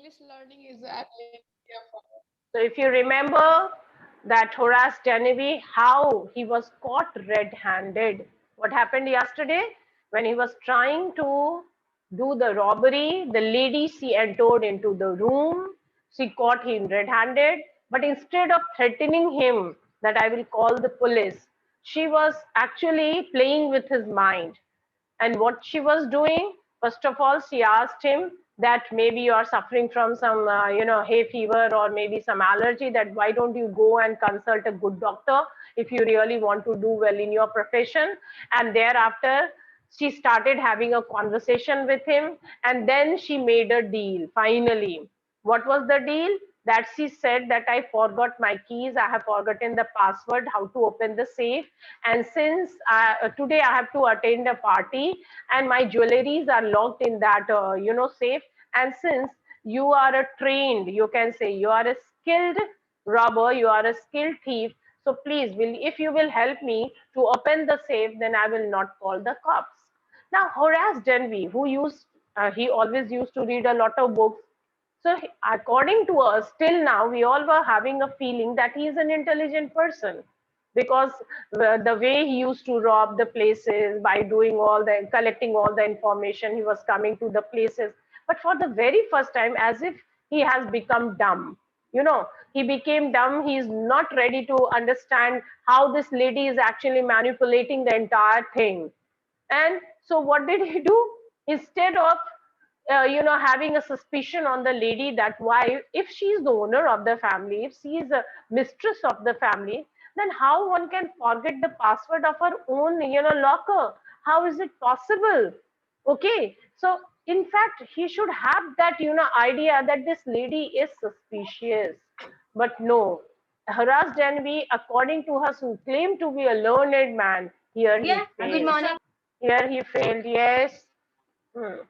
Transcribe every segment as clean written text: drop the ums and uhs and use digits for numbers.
English learning is actually different. So if you remember that Horace Genevieve, how he was caught red-handed. What happened yesterday? When he was trying to do the robbery, the lady, she entered into the room. She caught him red-handed. But instead of threatening him that I will call the police, she was actually playing with his mind. And what she was doing, first of all, she asked him that maybe you are suffering from some, hay fever or maybe some allergy. That why don't you go and consult a good doctor if you really want to do well in your profession? And thereafter, she started having a conversation with him, and then she made a deal. Finally, what was the deal? That she said that I forgot my keys, I have forgotten the password, how to open the safe, and since today I have to attend a party and my jewelries are locked in that safe, and since you are a trained, you can say you are a skilled robber, you are a skilled thief, so please will if you will help me to open the safe, then I will not call the cops. Now Horace Denby, who used he always used to read a lot of books, so according to us, till now, we all were having a feeling that he is an intelligent person because the way he used to rob the places by doing all the collecting all the information, he was coming to the places. But for the very first time, as if he has become dumb. He became dumb. He is not ready to understand how this lady is actually manipulating the entire thing. And so, what did he do? Instead of having a suspicion on the lady that why, if she is the owner of the family, if she is a mistress of the family, then how one can forget the password of her own, locker? How is it possible? Okay, so in fact, he should have that, idea that this lady is suspicious. But no, Horace Denby, according to us, who claimed to be a learned man, here he Yeah, good failed. morning. Here he failed, yes. Hmm.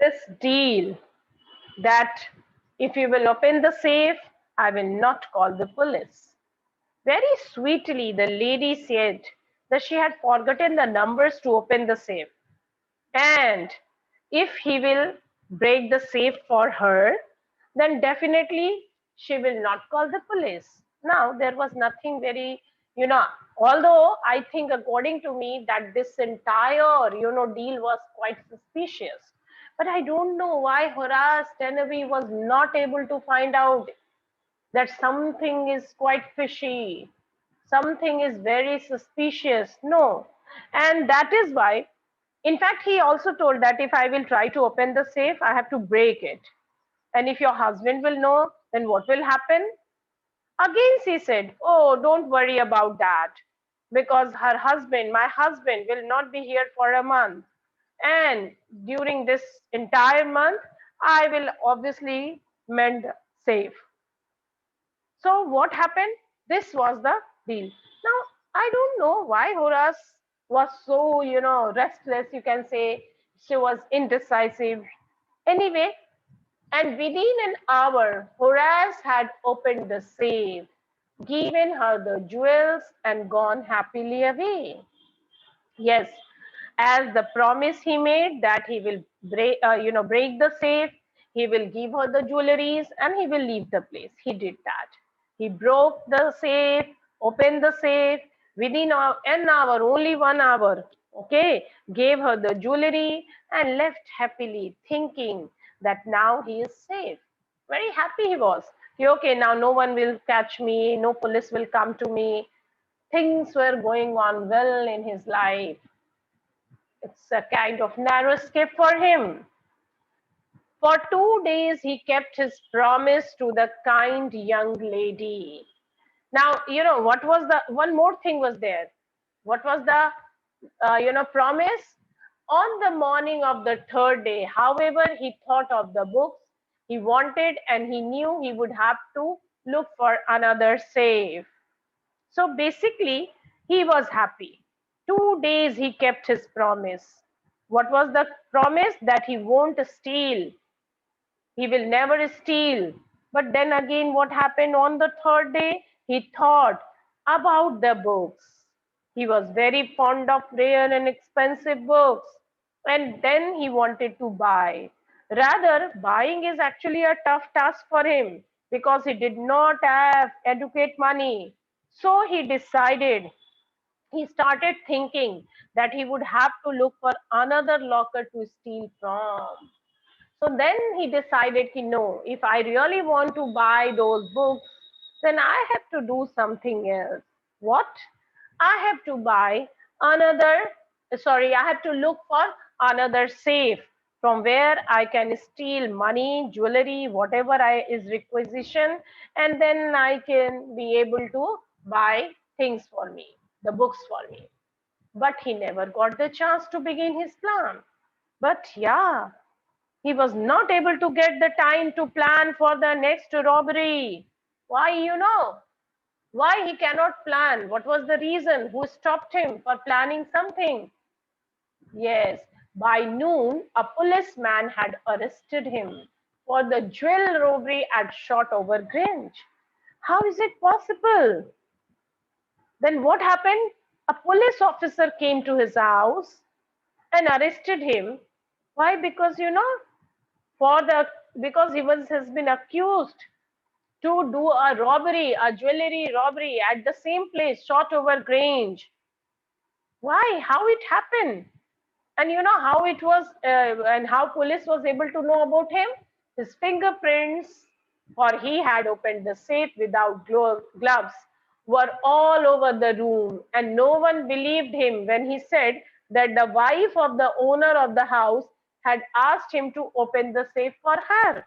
This deal that if you will open the safe, I will not call the police. Very sweetly, the lady said that she had forgotten the numbers to open the safe. And if he will break the safe for her, then definitely she will not call the police. Now, there was nothing very, you know, although I think, according to me, that this entire, deal was quite suspicious. But I don't know why Horace Tenavi was not able to find out that something is quite fishy, something is very suspicious. No. And that is why, in fact, he also told that if I will try to open the safe, I have to break it. And if your husband will know, then what will happen? Again, she said, oh, don't worry about that. Because my husband will not be here for a month. And during this entire month, I will obviously mend safe. So what happened? This was the deal. Now, I don't know why Horace was so, restless, you can say. She was indecisive. Anyway, and within an hour, Horace had opened the safe, given her the jewels, and gone happily away. Yes, as the promise he made that he will break the safe, he will give her the jewelries, and he will leave the place. He did that. He broke the safe, opened the safe within an hour, only 1 hour. Okay, gave her the jewelry and left happily, thinking that now he is safe. Very happy he was. Okay, now no one will catch me, no police will come to me. Things were going on well in his life. It's a kind of narrow escape for him. For 2 days, he kept his promise to the kind young lady. Now, what was the one more thing was there? What was the, promise? On the morning of the third day, however, he thought of the books he wanted and he knew he would have to look for another safe. So basically, he was happy. 2 days he kept his promise. What was the promise? That he won't steal. He will never steal. But then again, what happened on the third day? He thought about the books. He was very fond of rare and expensive books, and then he wanted to buy. Rather, buying is actually a tough task for him because he did not have adequate money. So he started thinking that he would have to look for another locker to steal from. So then he decided, no, if I really want to buy those books, then I have to do something else. What? I have to buy another, I have to look for another safe from where I can steal money, jewelry, whatever is requisition, and then I can be able to buy things for me, the books for me. But he never got the chance to begin his plan. But yeah, he was not able to get the time to plan for the next robbery. Why, Why he cannot plan? What was the reason? Who stopped him for planning something? Yes, by noon, a policeman had arrested him for the jewel robbery at Shotover Grange. How is it possible? Then what happened? A police officer came to his house and arrested him. Why? Because for the because he was has been accused to do a robbery, a jewelry robbery at the same place, Shotover Grange. Why? How it happened? And you know how it was, and how police was able to know about him? His fingerprints, for he had opened the safe without gloves, were all over the room, and no one believed him when he said that the wife of the owner of the house had asked him to open the safe for her.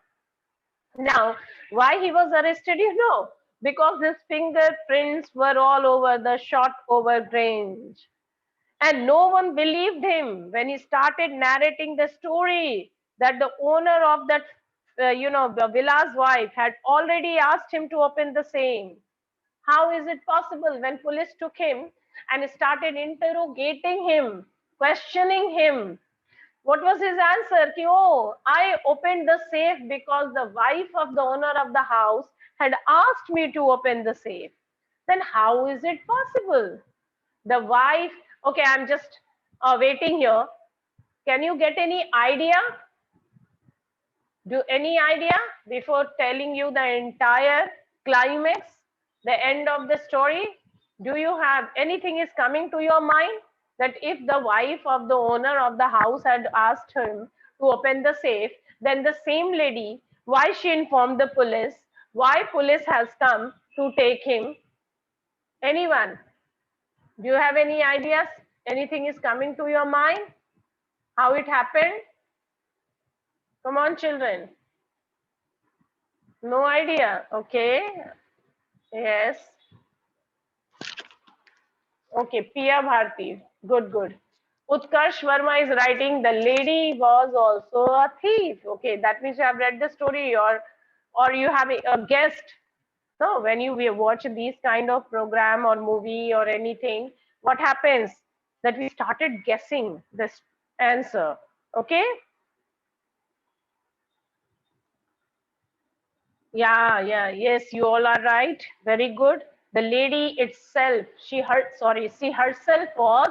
Now, why he was arrested, because his fingerprints were all over the shot over Grange. And no one believed him when he started narrating the story that the owner of that, the villa's wife had already asked him to open the same. How is it possible when police took him and started interrogating him, questioning him? What was his answer? Ki, oh, I opened the safe because the wife of the owner of the house had asked me to open the safe. Then how is it possible? The wife, okay, I'm just waiting here. Can you get any idea? Do any idea before telling you the entire climax, the end of the story? Do you have anything is coming to your mind that if the wife of the owner of the house had asked him to open the safe, then the same lady, why she informed the police, why police has come to take him? Anyone? Do you have any ideas? Anything is coming to your mind? How it happened? Come on, children. No idea. Okay. Yes. Okay. Pia Bharti. Good, good. Utkarsh Verma is writing the lady was also a thief. Okay, that means you have read the story or you have a guessed. No, when you watch these kind of program or movie or anything, what happens? That we started guessing this answer. Okay. Yeah, yes, you all are right. Very good. The lady itself, she herself was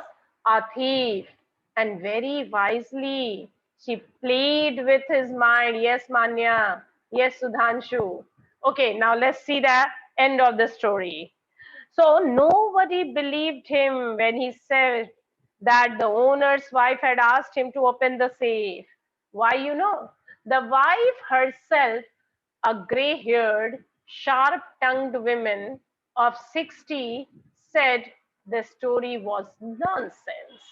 a thief, and very wisely she played with his mind. Yes, Manya. Yes, Sudhanshu. Okay, now let's see the end of the story. So nobody believed him when he said that the owner's wife had asked him to open the safe. Why, the wife herself, a gray haired, sharp tongued woman of 60, said the story was nonsense.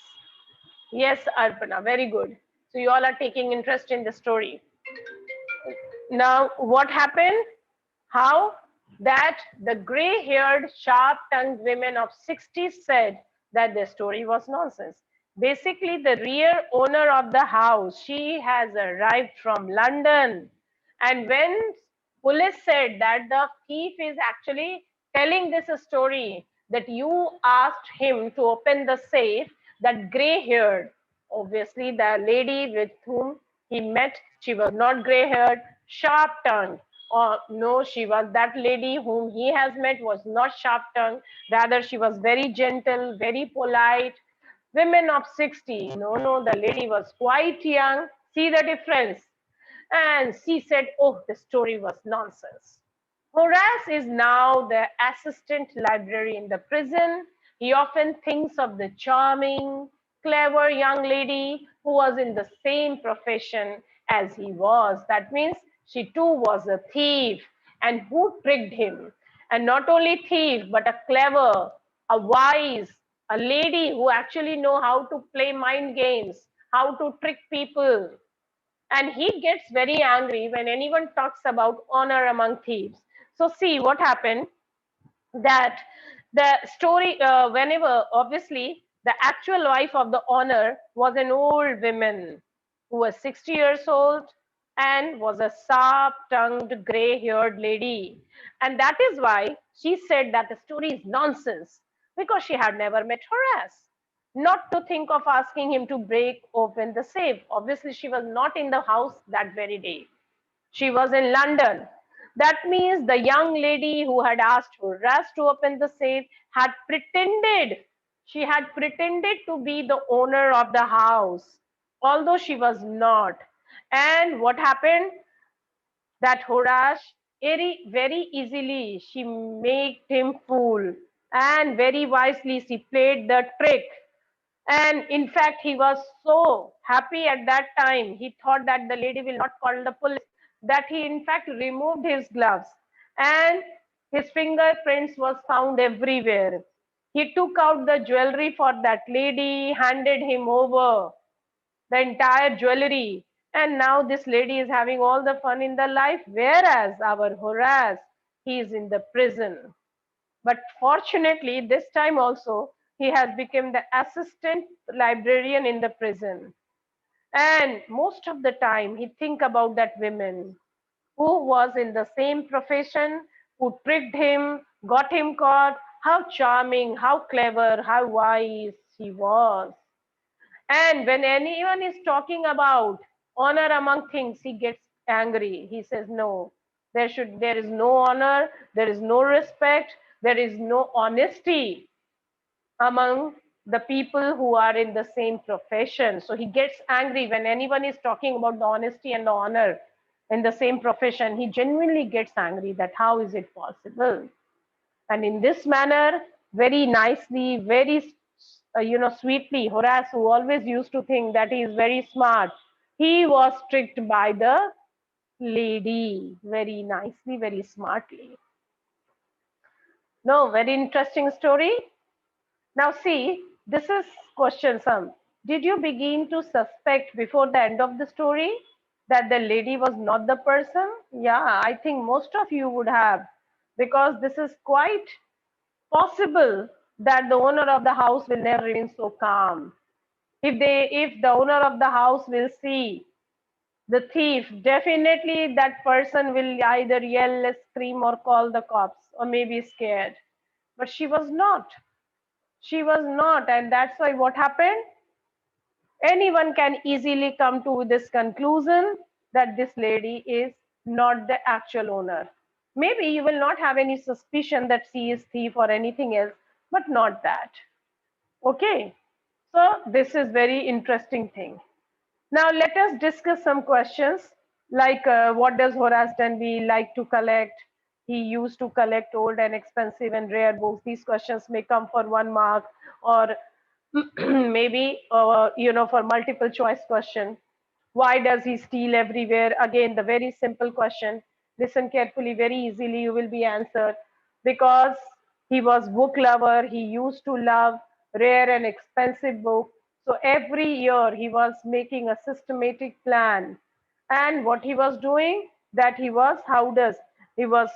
Yes, Arpana, very good. So, you all are taking interest in the story. Now, what happened? How? That the gray haired, sharp tongued women of 60 said that the story was nonsense. Basically, the real owner of the house, she has arrived from London. And when police said that the thief is actually telling this story, that you asked him to open the safe, that gray haired, obviously, the lady with whom he met, she was not gray haired, sharp tongued. no, she was that lady whom he has met was not sharp tongued. Rather, she was very gentle, very polite. Women of 60. No, no, the lady was quite young. See the difference. And she said, oh, the story was nonsense. Horace is now the assistant librarian in the prison. He often thinks of the charming, clever young lady who was in the same profession as he was. That means she too was a thief. And who tricked him? And not only thief, but a clever, a wise, a lady who actually know how to play mind games, how to trick people. And he gets very angry when anyone talks about honor among thieves. So see what happened, that the story, whenever obviously the actual wife of the honor was an old woman who was 60 years old and was a sharp-tongued, gray-haired lady. And that is why she said that the story is nonsense, because she had never met Horace. Not to think of asking him to break open the safe. Obviously, she was not in the house that very day. She was in London. That means the young lady who had asked Horace to open the safe had pretended, she had pretended to be the owner of the house, although she was not. And what happened? That Horace very easily she made him fool, and very wisely she played the trick. And in fact, he was so happy at that time. He thought that the lady will not call the police, that he in fact removed his gloves, and his fingerprints was found everywhere. He took out the jewelry for that lady, handed him over the entire jewelry. And now this lady is having all the fun in the life, whereas our Horace, he is in the prison. But fortunately, this time also, he has become the assistant librarian in the prison. And most of the time, he think about that woman who was in the same profession, who tricked him, got him caught, how charming, how clever, how wise she was. And when anyone is talking about honor among things, he gets angry. He says, no, there is no honor, there is no respect, there is no honesty among the people who are in the same profession. So he gets angry when anyone is talking about the honesty and the honor in the same profession. He genuinely gets angry that how is it possible? And in this manner, very nicely, very sweetly, Horace, who always used to think that he is very smart, he was tricked by the lady very nicely, very smartly. No, very interesting story. Now see, this is question some. Did you begin to suspect before the end of the story that the lady was not the person? Yeah, I think most of you would have, because this is quite possible that the owner of the house will never remain so calm. If the owner of the house will see the thief, definitely that person will either yell, scream, or call the cops, or maybe scared. But she was not. She was not, and that's why what happened? Anyone can easily come to this conclusion that this lady is not the actual owner. Maybe you will not have any suspicion that she is thief or anything else, but not that. Okay, so this is very interesting thing. Now let us discuss some questions like what does Horace Denby like to collect? He used to collect old and expensive and rare books. These questions may come for 1 mark, or maybe for multiple choice question. Why does he steal everywhere? Again, the very simple question. Listen carefully, very easily you will be answered. Because he was book lover, he used to love rare and expensive books. So every year he was making a systematic plan. And what he was doing, that he was, how does, he was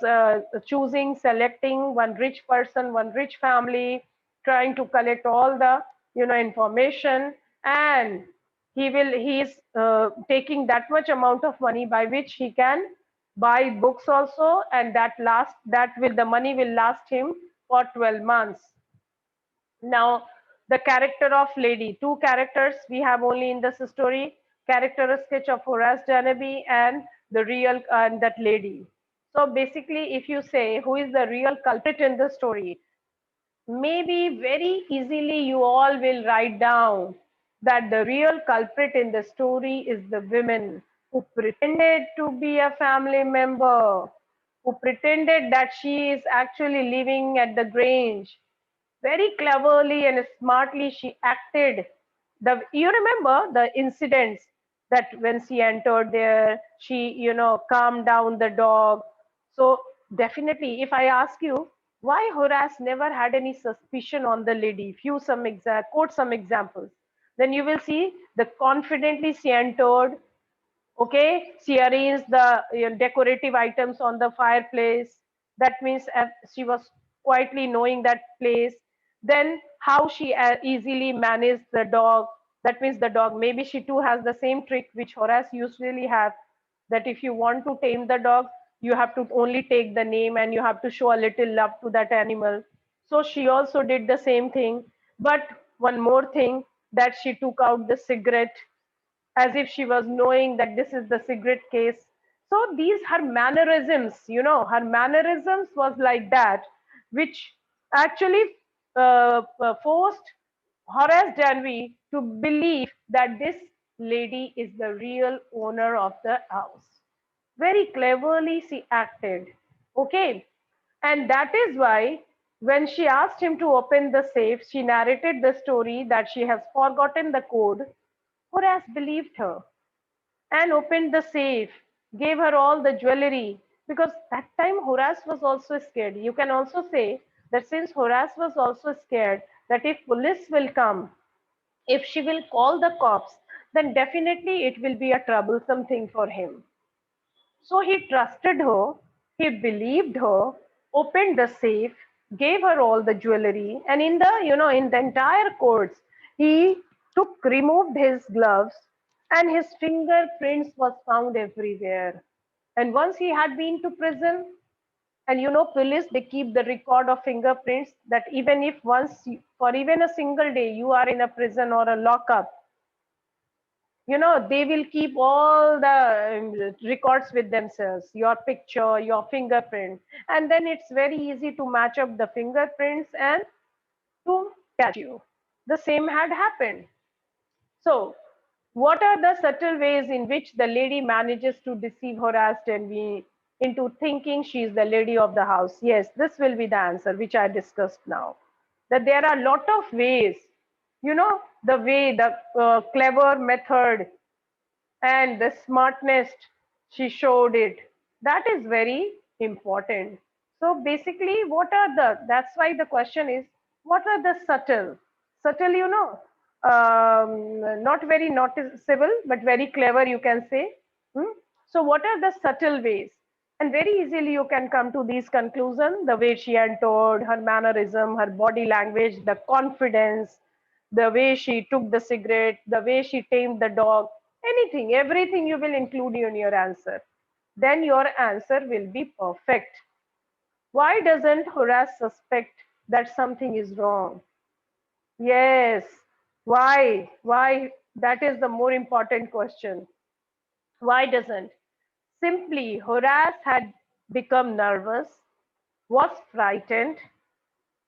choosing, selecting one rich person, one rich family, trying to collect all the, information, and he is taking that much amount of money by which he can buy books also, and the money will last him for 12 months. Now the character of lady, two characters we have only in this story, character sketch of Horace Denby and the real and that lady. So basically, if you say who is the real culprit in the story, maybe very easily you all will write down that the real culprit in the story is the women who pretended to be a family member, who pretended that she is actually living at the Grange. Very cleverly and smartly she acted. You remember the incidents that when she entered there, she calmed down the dog. So definitely, if I ask you why Horace never had any suspicion on the lady, quote some examples, then you will see the confidently she entered. Okay, she arranged the decorative items on the fireplace. That means she was quietly knowing that place. Then how she easily managed the dog. That means the dog, maybe she too has the same trick which Horace usually have, that if you want to tame the dog, you have to only take the name and you have to show a little love to that animal. So she also did the same thing. But one more thing, that she took out the cigarette as if she was knowing that this is the cigarette case. So these her mannerisms, her mannerisms was like that, which actually forced Horace Danby to believe that this lady is the real owner of the house. Very cleverly she acted. Okay. And that is why when she asked him to open the safe, she narrated the story that she has forgotten the code. Horace believed her and opened the safe, gave her all the jewelry, because that time Horace was also scared. You can also say that since Horace was also scared that if police will come, if she will call the cops, then definitely it will be a troublesome thing for him. So he trusted her, he believed her, opened the safe, gave her all the jewelry, and in the entire courts, he removed his gloves, and his fingerprints was found everywhere. And once he had been to prison, and police they keep the record of fingerprints, that even if for even a single day you are in a prison or a lockup, they will keep all the records with themselves, your picture, your fingerprint, and then it's very easy to match up the fingerprints and to catch you. The same had happened. So what are the subtle ways in which the lady manages to deceive Horace Denby into thinking she is the lady of the house? Yes, this will be the answer which I discussed now, that there are a lot of ways, the way, the clever method and the smartness she showed it, that is very important. So basically what are that's why the question is, what are the subtle, not very noticeable but very clever, you can say. Hmm? So what are the subtle ways? And very easily you can come to these conclusions: the way she entered, her mannerism, her body language, the confidence, the way she took the cigarette, the way she tamed the dog, anything, everything you will include in your answer. Then your answer will be perfect. Why doesn't Horace suspect that something is wrong? Yes. Why? Why? That is the more important question. Why doesn't? Simply, Horace had become nervous, was frightened.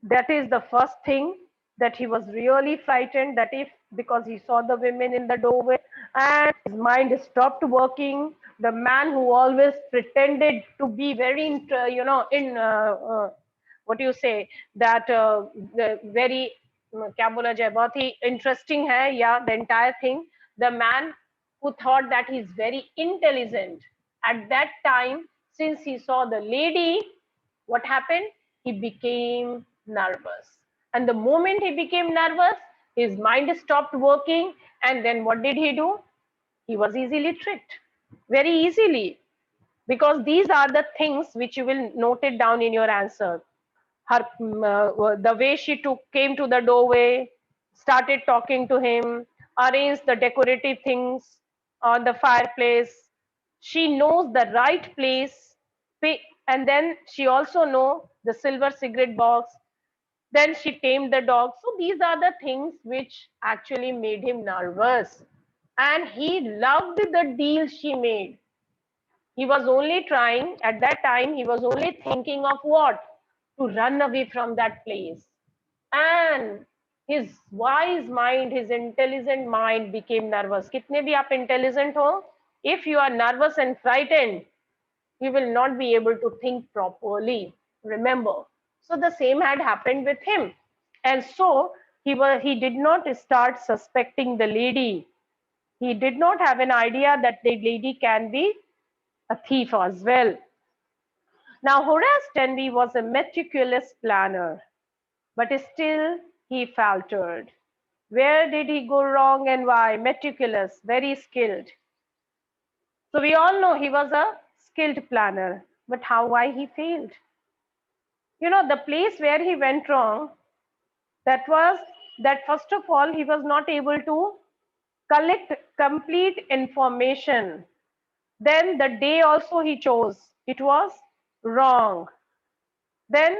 That is the first thing, that he was really frightened, that if because he saw the women in the doorway and his mind stopped working, the man who always pretended to be very in what do you say, that very क्या बोला जाए, बहुत ही interesting है, yeah, the entire thing, the man who thought that he is very intelligent at that time, since he saw the lady, what happened? He became nervous. And the moment he became nervous, his mind stopped working. And then what did he do? He was easily tricked, very easily. Because these are the things which you will note it down in your answer. The way she came to the doorway, started talking to him, arranged the decorative things on the fireplace. She knows the right place, and then she also know the silver cigarette box. Then she tamed the dog. So these are the things which actually made him nervous, and he loved the deal she made. He was only trying, at that time, he was only thinking of what? To run away from that place. And his wise mind, his intelligent mind became nervous. कितने भी आप intelligent हो, if you are nervous and frightened, you will not be able to think properly. Remember. So the same had happened with him. And so he did not start suspecting the lady. He did not have an idea that the lady can be a thief as well. Now, Horace Denby was a meticulous planner, but still he faltered. Where did he go wrong and why? Meticulous, very skilled. So we all know he was a skilled planner, but why he failed? You know, the place where he went wrong, that was that first of all, he was not able to collect complete information. Then the day also he chose, it was wrong. Then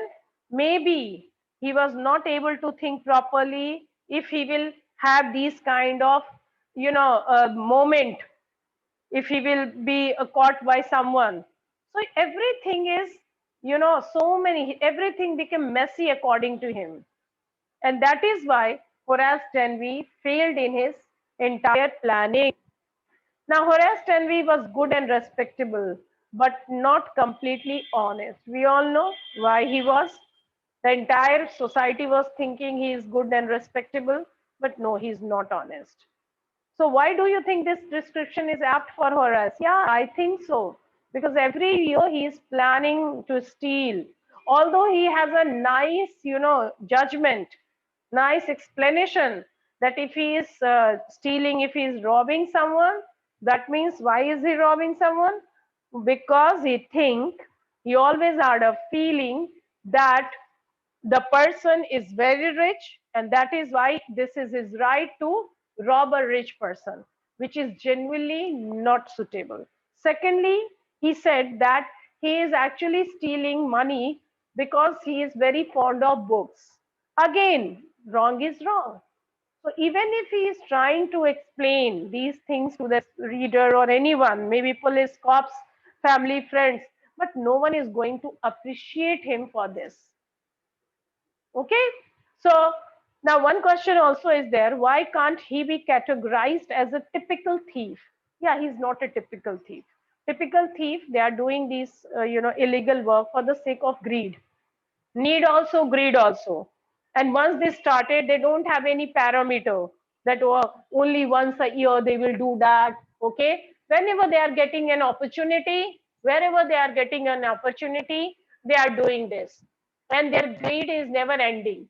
maybe he was not able to think properly if he will have these kind of, moment, if he will be caught by someone. So everything is, so many, everything became messy according to him. And that is why Horace Denby failed in his entire planning. Now, Horace Denby was good and respectable, but not completely honest. We all know why he was. The entire society was thinking he is good and respectable, but no, he's not honest. So why do you think this description is apt for Horace? Yeah, I think so. Because every year he is planning to steal. Although he has a nice, judgment, nice explanation that if he is stealing, if he is robbing someone, that means why is he robbing someone? Because he always had a feeling that the person is very rich, and that is why this is his right to rob a rich person, which is genuinely not suitable. Secondly, he said that he is actually stealing money because he is very fond of books. Again, wrong is wrong. So even if he is trying to explain these things to the reader or anyone, maybe police, cops, family, friends, but no one is going to appreciate him for this. Okay, so now one question also is there, why can't he be categorized as a typical thief? Yeah, he's not a typical thief. Typical thief, they are doing these illegal work for the sake of greed, need also, greed also. And once they started, they don't have any parameter that only once a year they will do that. Okay, whenever they are getting an opportunity, wherever they are getting an opportunity, they are doing this, and their greed is never ending.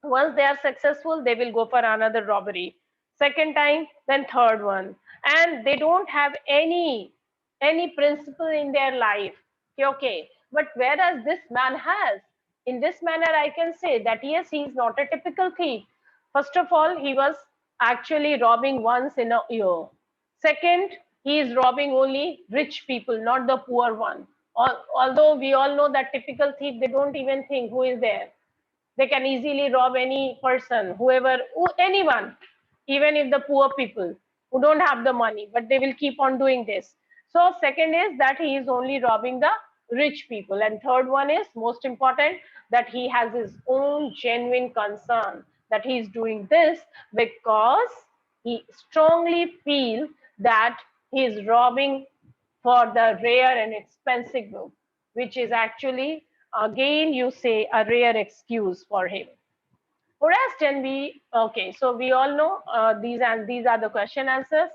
Once they are successful, they will go for another robbery, second time, then third one. And they don't have any principle in their life. Okay, but whereas this man has, in this manner I can say that yes, he is not a typical thief. First of all, he was actually robbing once in a year. Second, he is robbing only rich people, not the poor one. Although we all know that typical thief, they don't even think who is there. They can easily rob any person, whoever, anyone, even if the poor people who don't have the money, but they will keep on doing this. So second is that he is only robbing the rich people. And third one is most important, that he has his own genuine concern that he is doing this because he strongly feel that he is robbing for the rare and expensive book, which is actually, again, you say a rare excuse for him. Horace Denby, okay, so we all know these are the question answers.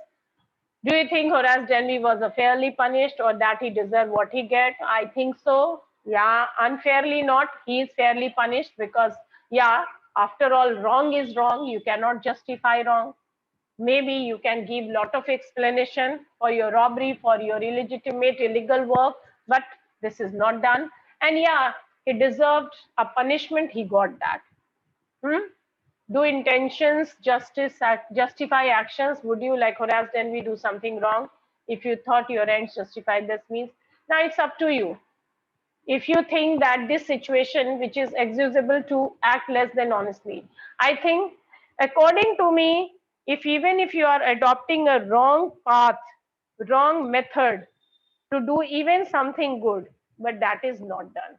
Do you think Horace Denby was fairly punished or that he deserved what he get? I think so. Yeah, unfairly not. He is fairly punished because, yeah, after all, wrong is wrong. You cannot justify wrong. Maybe you can give lot of explanation for your robbery, for your illegitimate illegal work, but this is not done. And yeah, he deserved a punishment. He got that. Do intentions justify actions? Would you, like Horace Denby, do something wrong if you thought your ends justified this means? Now it's up to you. If you think that this situation, which is excusable to act less than honestly, I think, according to me, if even if you are adopting a wrong path, wrong method to do even something good, but that is not done.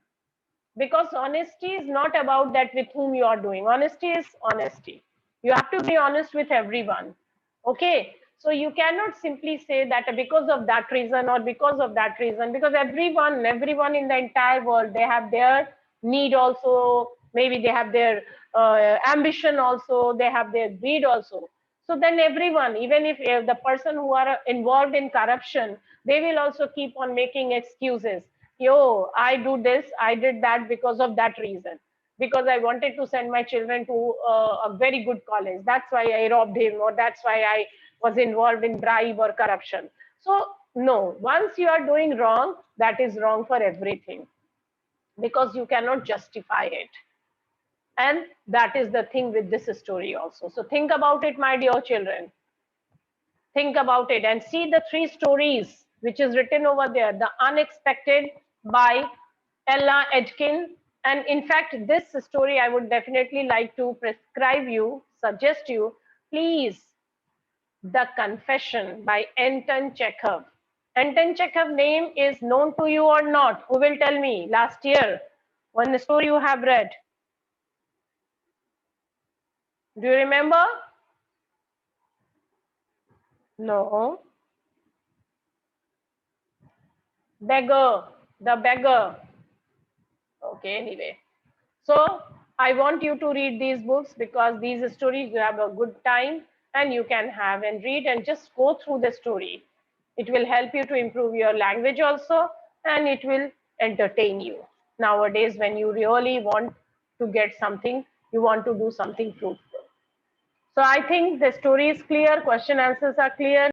Because honesty is not about that with whom you are doing. Honesty is honesty. You have to be honest with everyone. Okay. So you cannot simply say that because of that reason or because of that reason, because everyone in the entire world, they have their need also. Maybe they have their ambition also. They have their greed also. So then everyone, even if the person who are involved in corruption, they will also keep on making excuses. Yo, I do this, I did that because of that reason. Because I wanted to send my children to a very good college. That's why I robbed him, or that's why I was involved in bribe or corruption. So, no, once you are doing wrong, that is wrong for everything because you cannot justify it. And that is the thing with this story also. So, think about it, my dear children. Think about it and see the three stories which is written over there. The Unexpected by Ella Edkin. And in fact, this story I would definitely like to prescribe you, suggest you, please, The Confession by Anton Chekhov. Anton Chekhov name is known to you or not? Who will tell me? Last year, one story you have read. Do you remember? No. Beggar. The Beggar. Okay, anyway. So I want you to read these books because these stories you have a good time and you can have and read and just go through the story. It will help you to improve your language also and it will entertain you. Nowadays, when you really want to get something, you want to do something fruitful. So I think the story is clear, question answers are clear.